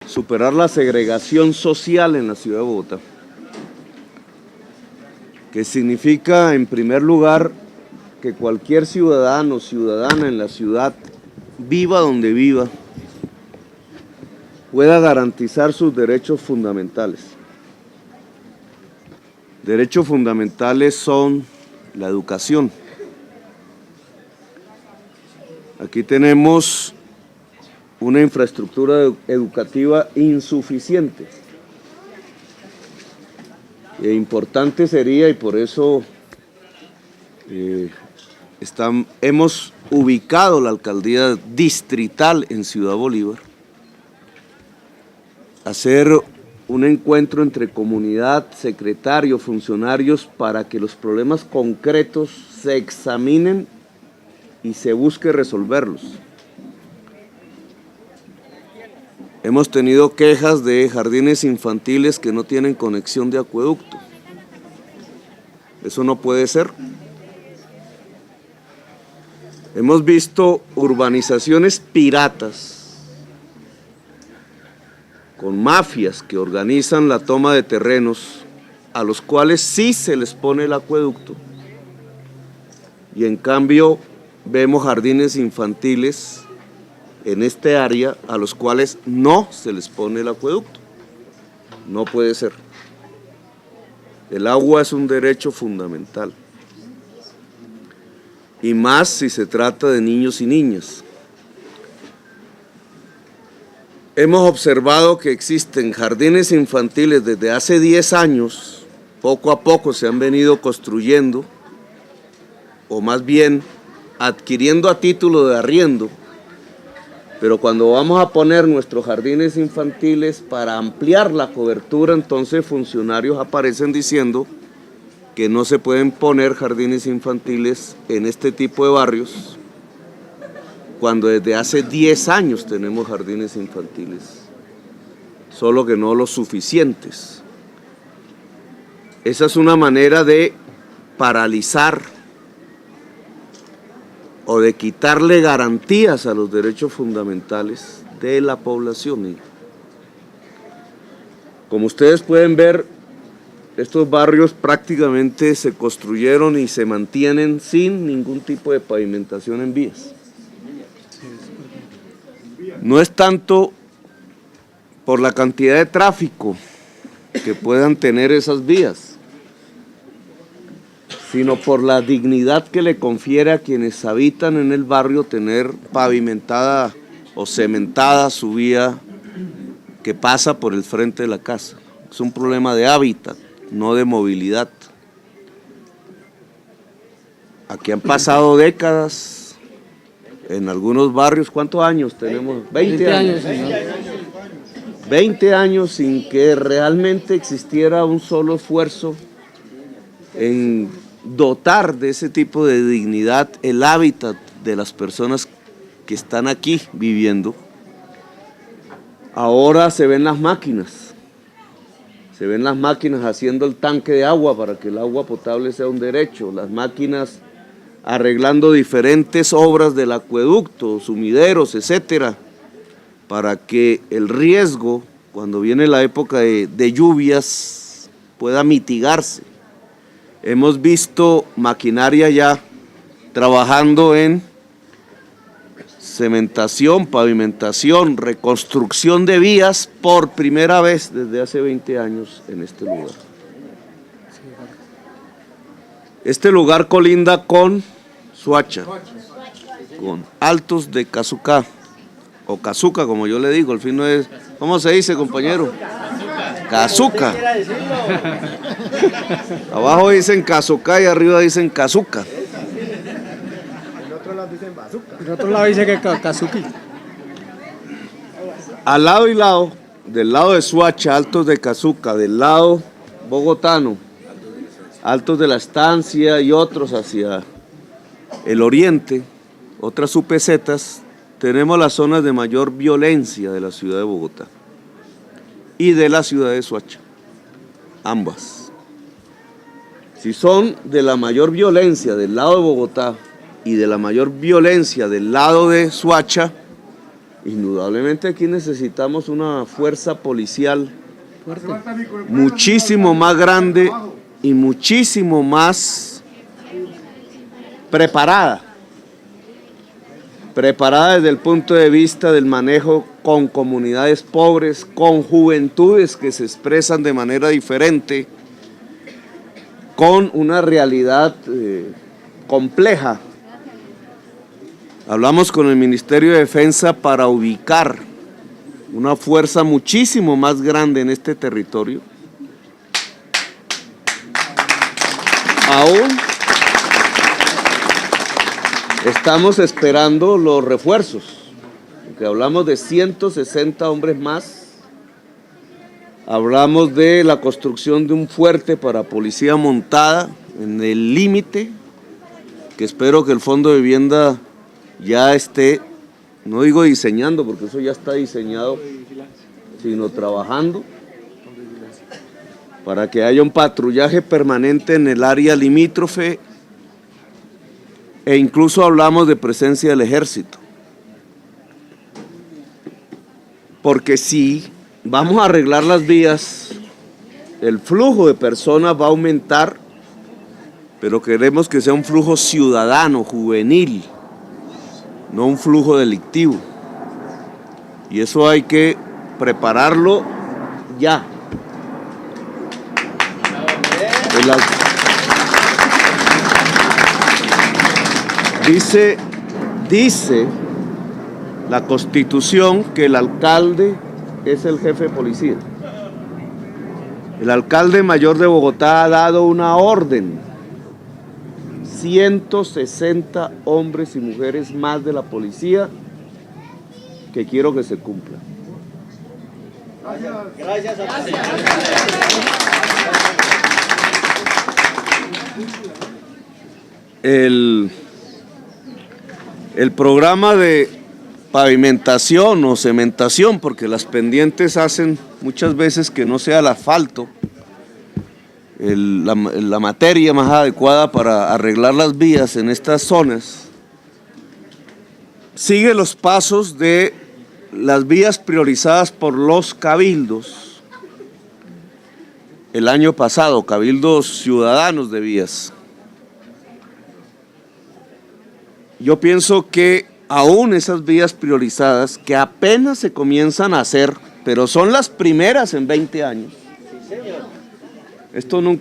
superar la segregación social en la ciudad de Bogotá, que significa, en primer lugar, que cualquier ciudadano o ciudadana en la ciudad, viva donde viva, pueda garantizar sus derechos fundamentales. Derechos fundamentales son la educación. Aquí tenemos una infraestructura educativa insuficiente. E importante sería, y por eso hemos ubicado la alcaldía distrital en Ciudad Bolívar, hacer un encuentro entre comunidad, secretarios, funcionarios, para que los problemas concretos se examinen y se busque resolverlos. Hemos tenido quejas de jardines infantiles que no tienen conexión de acueducto. Eso no puede ser. Hemos visto urbanizaciones piratas con mafias que organizan la toma de terrenos, a los cuales sí se les pone el acueducto, y en cambio vemos jardines infantiles en este área a los cuales no se les pone el acueducto. No puede ser. El agua es un derecho fundamental, y más si se trata de niños y niñas. Hemos observado que existen jardines infantiles desde hace 10 años, poco a poco se han venido construyendo, o más bien adquiriendo a título de arriendo, pero cuando vamos a poner nuestros jardines infantiles para ampliar la cobertura, entonces funcionarios aparecen diciendo que no se pueden poner jardines infantiles en este tipo de barrios, cuando desde hace 10 años tenemos jardines infantiles, solo que no los suficientes. Esa es una manera de paralizar o de quitarle garantías a los derechos fundamentales de la población. Como ustedes pueden ver, estos barrios prácticamente se construyeron y se mantienen sin ningún tipo de pavimentación en vías. No es tanto por la cantidad de tráfico que puedan tener esas vías, sino por la dignidad que le confiere a quienes habitan en el barrio tener pavimentada o cementada su vía que pasa por el frente de la casa. Es un problema de hábitat, no de movilidad. Aquí han pasado décadas. En algunos barrios, ¿cuántos años tenemos? 20 años. 20 años sin que realmente existiera un solo esfuerzo en dotar de ese tipo de dignidad el hábitat de las personas que están aquí viviendo. Ahora se ven las máquinas haciendo el tanque de agua para que el agua potable sea un derecho, las máquinas arreglando diferentes obras del acueducto, sumideros, etcétera, para que el riesgo, cuando viene la época de lluvias, pueda mitigarse. Hemos visto maquinaria ya trabajando en cementación, pavimentación, reconstrucción de vías por primera vez desde hace 20 años en este lugar. Este lugar colinda con Suacha, con Altos de Cazucá, o Cazuca, como yo le digo, el fin no es, ¿cómo se dice, compañero? Cazuca. Abajo dicen Cazucá y arriba dicen Cazuca. En otro lado dicen bazooka. En otro lado dice que Kazuki. Al lado y lado, del lado de Suacha, Altos de Cazuca, del lado bogotano, Altos de la Estancia y otros hacia el oriente, otras UPZs, tenemos las zonas de mayor violencia de la ciudad de Bogotá y de la ciudad de Suacha, ambas. Si son de la mayor violencia del lado de Bogotá y de la mayor violencia del lado de Suacha, indudablemente aquí necesitamos una fuerza policial muchísimo más grande y muchísimo más preparada desde el punto de vista del manejo con comunidades pobres, con juventudes que se expresan de manera diferente, con una realidad compleja. Hablamos con el Ministerio de Defensa para ubicar una fuerza muchísimo más grande en este territorio. Aún estamos esperando los refuerzos, porque hablamos de 160 hombres más. Hablamos de la construcción de un fuerte para policía montada en el límite, que espero que el Fondo de Vivienda ya esté, no digo diseñando, porque eso ya está diseñado, sino trabajando para que haya un patrullaje permanente en el área limítrofe, e incluso hablamos de presencia del ejército. Porque si vamos a arreglar las vías, el flujo de personas va a aumentar, pero queremos que sea un flujo ciudadano, juvenil, no un flujo delictivo. Y eso hay que prepararlo ya. Dice la Constitución que el alcalde es el jefe de policía. El alcalde mayor de Bogotá ha dado una orden. 160 hombres y mujeres más de la policía que quiero que se cumpla. Gracias. El programa de pavimentación o cementación, porque las pendientes hacen muchas veces que no sea el asfalto la materia más adecuada para arreglar las vías en estas zonas, sigue los pasos de las vías priorizadas por los cabildos el año pasado, cabildos ciudadanos de vías. Yo pienso que aún esas vías priorizadas que apenas se comienzan a hacer, pero son las primeras en 20 años. Esto no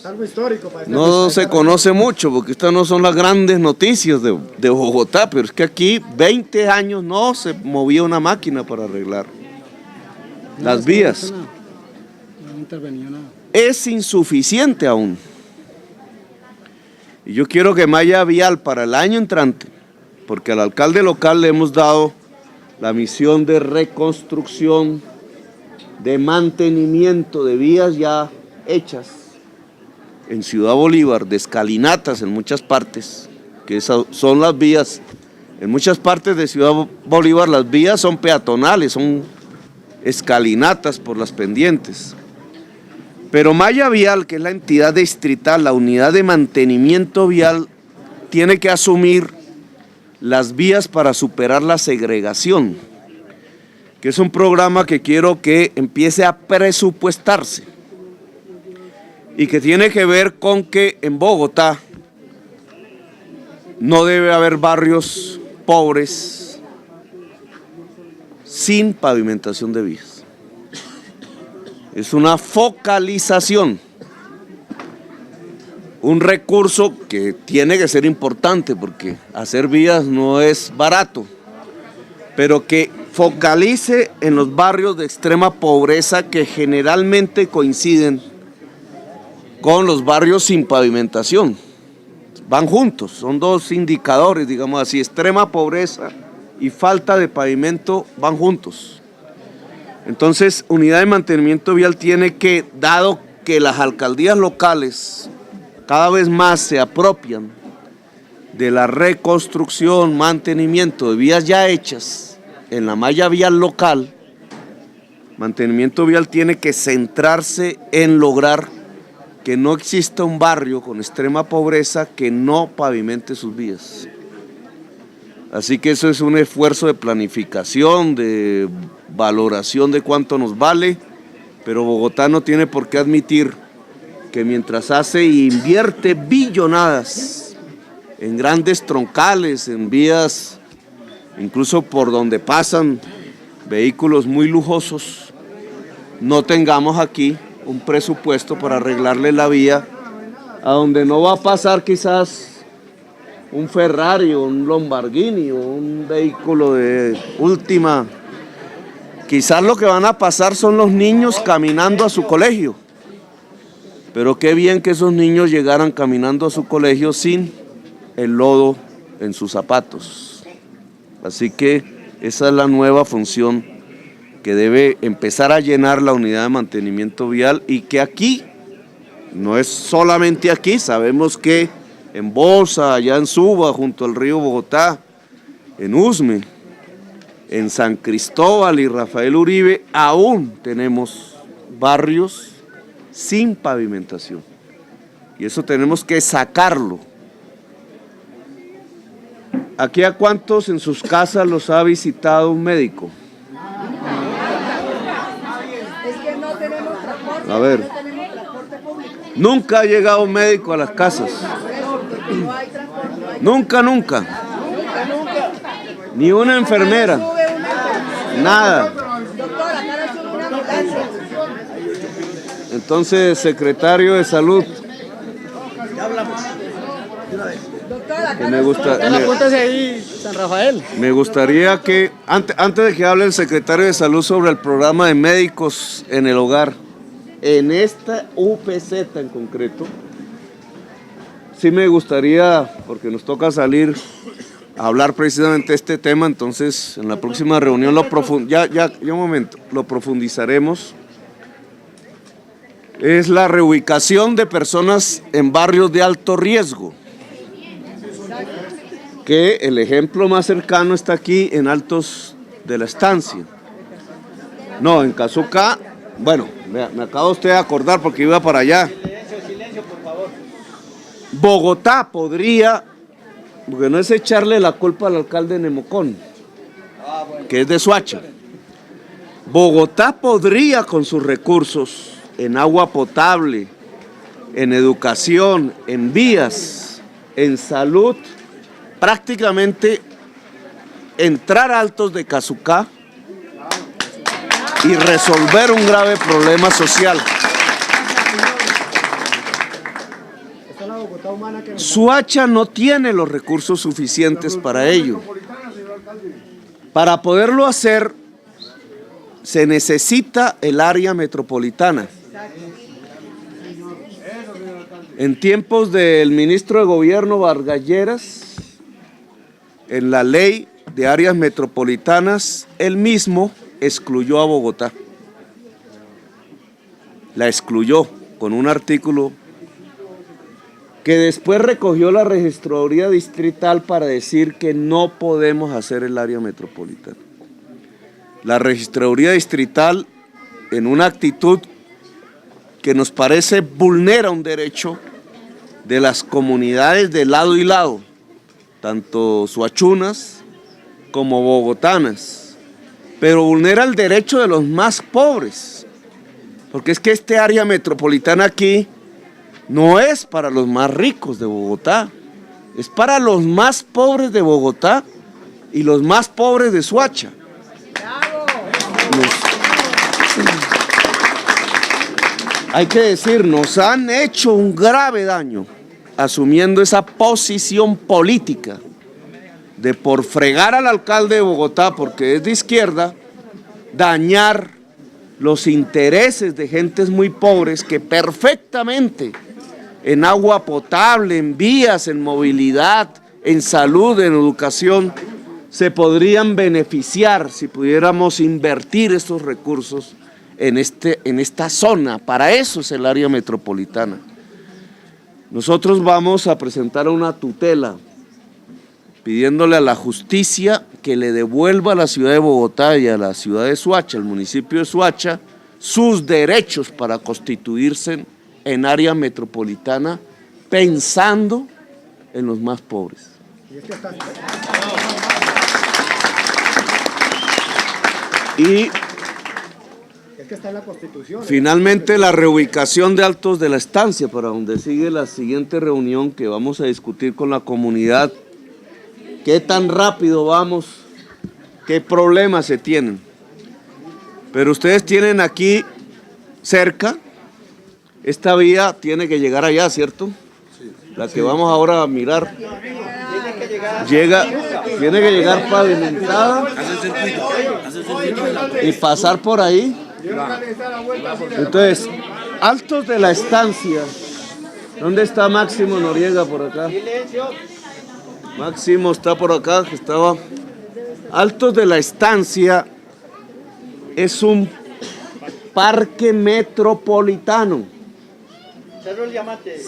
Es algo histórico para no se conoce mucho, porque estas no son las grandes noticias de Bogotá, pero es que aquí 20 años no se movía una máquina para arreglar las vías. No intervenía nada. Es insuficiente aún. Y yo quiero que malla vial para el año entrante, porque al alcalde local le hemos dado la misión de reconstrucción, de mantenimiento de vías ya hechas en Ciudad Bolívar, de escalinatas en muchas partes, que esas son las vías. En muchas partes de Ciudad Bolívar las vías son peatonales, son escalinatas por las pendientes. Pero Malla Vial, que es la entidad distrital, la unidad de mantenimiento vial, tiene que asumir las vías para superar la segregación, que es un programa que quiero que empiece a presupuestarse y que tiene que ver con que en Bogotá no debe haber barrios pobres sin pavimentación de vías. Es una focalización, un recurso que tiene que ser importante porque hacer vías no es barato, pero que focalice en los barrios de extrema pobreza que generalmente coinciden con los barrios sin pavimentación. Van juntos, son dos indicadores, digamos así, extrema pobreza y falta de pavimento van juntos. Entonces, unidad de mantenimiento vial tiene que, dado que las alcaldías locales cada vez más se apropian de la reconstrucción, mantenimiento de vías ya hechas en la malla vial local, mantenimiento vial tiene que centrarse en lograr que no exista un barrio con extrema pobreza que no pavimente sus vías. Así que eso es un esfuerzo de planificación, de valoración de cuánto nos vale, pero Bogotá no tiene por qué admitir que mientras hace e invierte billonadas en grandes troncales, en vías, incluso por donde pasan vehículos muy lujosos, no tengamos aquí un presupuesto para arreglarle la vía a donde no va a pasar quizás un Ferrari o un Lamborghini o un vehículo de última. Quizás lo que van a pasar son los niños caminando a su colegio. Pero qué bien que esos niños llegaran caminando a su colegio sin el lodo en sus zapatos. Así que esa es la nueva función que debe empezar a llenar la unidad de mantenimiento vial, y que aquí, no es solamente aquí, sabemos que en Bosa, allá en Suba, junto al río Bogotá, en Usme, en San Cristóbal y Rafael Uribe, aún tenemos barrios sin pavimentación. Y eso tenemos que sacarlo. ¿Aquí a cuántos en sus casas los ha visitado un médico? Es que no tenemos transporte. A ver. No tenemos transporte público. Nunca ha llegado un médico a las casas. No hay transporte. No hay Nunca. nunca. Ni una enfermera. Sube una enfermera. Nada. Doctora, acá no sube una ambulancia. Entonces, secretario de Salud, Doctora, que acá me no gusta, Ya apúntese ahí, San Rafael. me gustaría que, antes de que hable el secretario de Salud sobre el programa de médicos en el hogar, en esta UPZ en concreto, sí me gustaría, porque nos toca salir a hablar precisamente de este tema, entonces en la próxima reunión lo profundizaremos. Es la reubicación de personas en barrios de alto riesgo, que el ejemplo más cercano está aquí en Altos de la Estancia. No, en Cazuca, bueno, me acaba usted de acordar porque iba para allá. Silencio, por favor. Bogotá podría, porque no es echarle la culpa al alcalde de Nemocón, que es de Soacha. Bogotá podría, con sus recursos en agua potable, en educación, en vías, en salud, prácticamente entrar a Altos de Cazucá y resolver un grave problema social. Esta es la Bogotá humana que nos... Soacha no tiene los recursos suficientes para ello. Para poderlo hacer, se necesita el área metropolitana. En tiempos del ministro de Gobierno Vargas Lleras, en la ley de áreas metropolitanas, él mismo excluyó a Bogotá. La excluyó con un artículo que después recogió la registraduría distrital para decir que no podemos hacer el área metropolitana. La registraduría distrital, en una actitud que nos parece vulnera un derecho de las comunidades de lado y lado, tanto suachunas como bogotanas, pero vulnera el derecho de los más pobres, porque es que este área metropolitana aquí no es para los más ricos de Bogotá, es para los más pobres de Bogotá y los más pobres de Soacha. Hay que decir, nos han hecho un grave daño asumiendo esa posición política de, por fregar al alcalde de Bogotá porque es de izquierda, dañar los intereses de gentes muy pobres que perfectamente en agua potable, en vías, en movilidad, en salud, en educación, se podrían beneficiar si pudiéramos invertir estos recursos en esta zona. Para eso es el área metropolitana. Nosotros vamos a presentar una tutela pidiéndole a la justicia que le devuelva a la ciudad de Bogotá y a la ciudad de Soacha, al municipio de Soacha, sus derechos para constituirse en área metropolitana, pensando en los más pobres. Y es que está... Y Es que está en la Constitución. finalmente la reubicación de Altos de la Estancia, para donde sigue la siguiente reunión que vamos a discutir con la comunidad. ¿Qué tan rápido vamos? ¿Qué problemas se tienen? Pero ustedes tienen aquí cerca, esta vía tiene que llegar allá, ¿cierto? La que vamos ahora a mirar. Tiene que llegar pavimentada y pasar por ahí. Entonces, Altos de la Estancia. ¿Dónde está Máximo Noriega por acá? Máximo está por acá, que estaba. Altos de la Estancia es un parque metropolitano.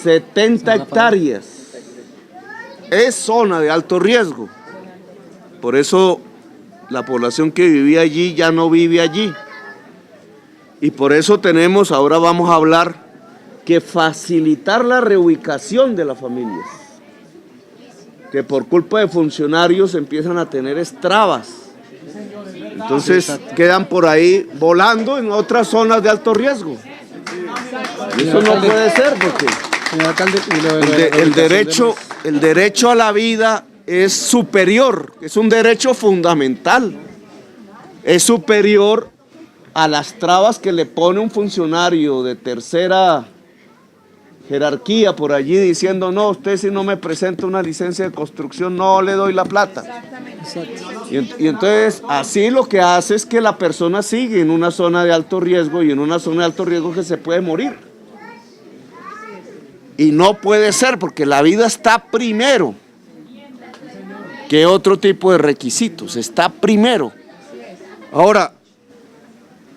70 hectáreas. Es zona de alto riesgo. Por eso la población que vivía allí ya no vive allí. Y por eso tenemos, ahora vamos a hablar, que facilitar la reubicación de las familias. Que por culpa de funcionarios empiezan a tener trabas. Entonces quedan por ahí volando en otras zonas de alto riesgo. Y eso no puede ser porque el derecho a la vida es superior, es un derecho fundamental. Es superior a las trabas que le pone un funcionario de tercera jerarquía por allí diciendo, no, usted si no me presenta una licencia de construcción no le doy la plata. Y entonces así lo que hace es que la persona sigue en una zona de alto riesgo y en una zona de alto riesgo que se puede morir. Y no puede ser porque la vida está primero que otro tipo de requisitos, está primero. Ahora,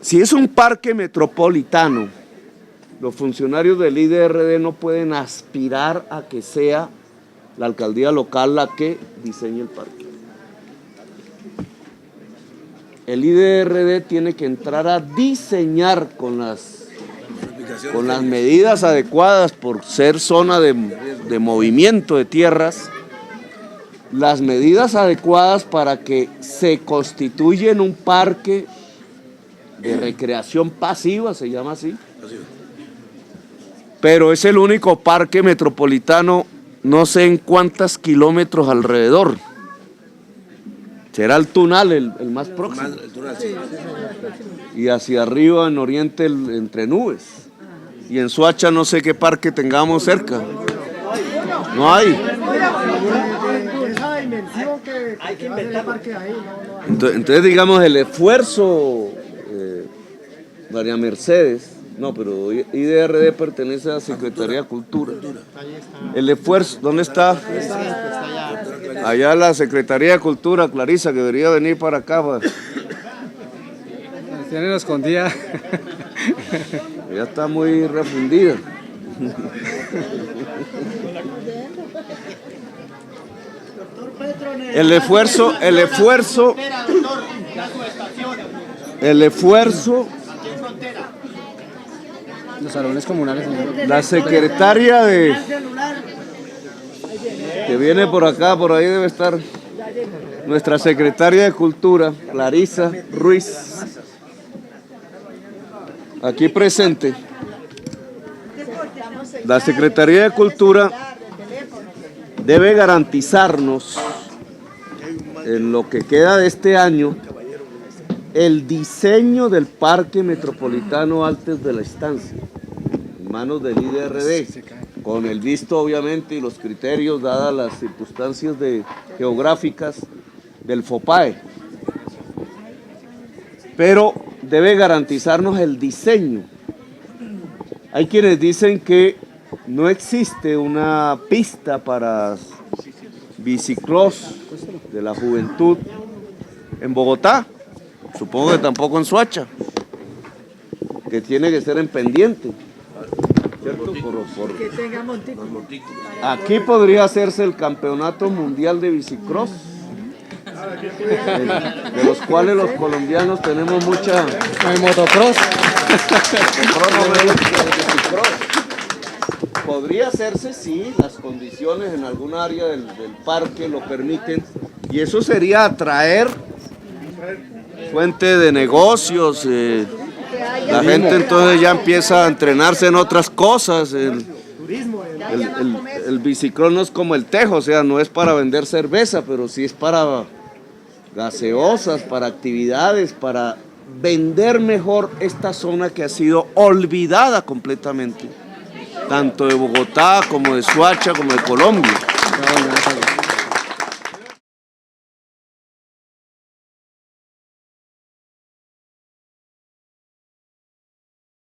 si es un parque metropolitano, los funcionarios del IDRD no pueden aspirar a que sea la alcaldía local la que diseñe el parque. El IDRD tiene que entrar a diseñar con las medidas adecuadas por ser zona de movimiento de tierras, las medidas adecuadas para que se constituya en un parque de recreación pasiva, se llama así. Pero es el único parque metropolitano, no sé en cuántos kilómetros alrededor. Será el Tunal el más próximo. Y hacia arriba en Oriente entre nubes. Y en Soacha no sé qué parque tengamos cerca. No hay. Esa dimensión que va a ser el parque ahí. Entonces digamos el esfuerzo, María Mercedes, no, pero IDRD pertenece a la Secretaría de Cultura. El esfuerzo, ¿dónde está? Allá la Secretaría de Cultura, Clarisa, que debería venir para acá. Tienen escondida. Ya está muy refundida. El esfuerzo. Los salones comunales. La secretaria que viene por acá, por ahí debe estar nuestra secretaria de Cultura, Clarisa Ruiz, aquí presente. La Secretaría de Cultura debe garantizarnos en lo que queda de este año el diseño del Parque Metropolitano Altos de la Estancia, en manos del IDRD, con el visto obviamente y los criterios dadas las circunstancias geográficas del FOPAE. Pero debe garantizarnos el diseño. Hay quienes dicen que no existe una pista para bicicross de la juventud en Bogotá. Supongo que tampoco en Soacha, que tiene que ser en pendiente, ¿cierto? Que tenga montículo. Aquí podría hacerse el campeonato mundial de bicicross, de los cuales los colombianos tenemos mucha... El motocross. podría hacerse si las condiciones en algún área del parque lo permiten, y eso sería atraer fuente de negocios. La gente entonces ya empieza a entrenarse en otras cosas. El biciclón no es como el tejo, o sea, no es para vender cerveza, pero sí es para gaseosas, para actividades, para vender mejor esta zona que ha sido olvidada completamente, tanto de Bogotá como de Soacha como de Colombia.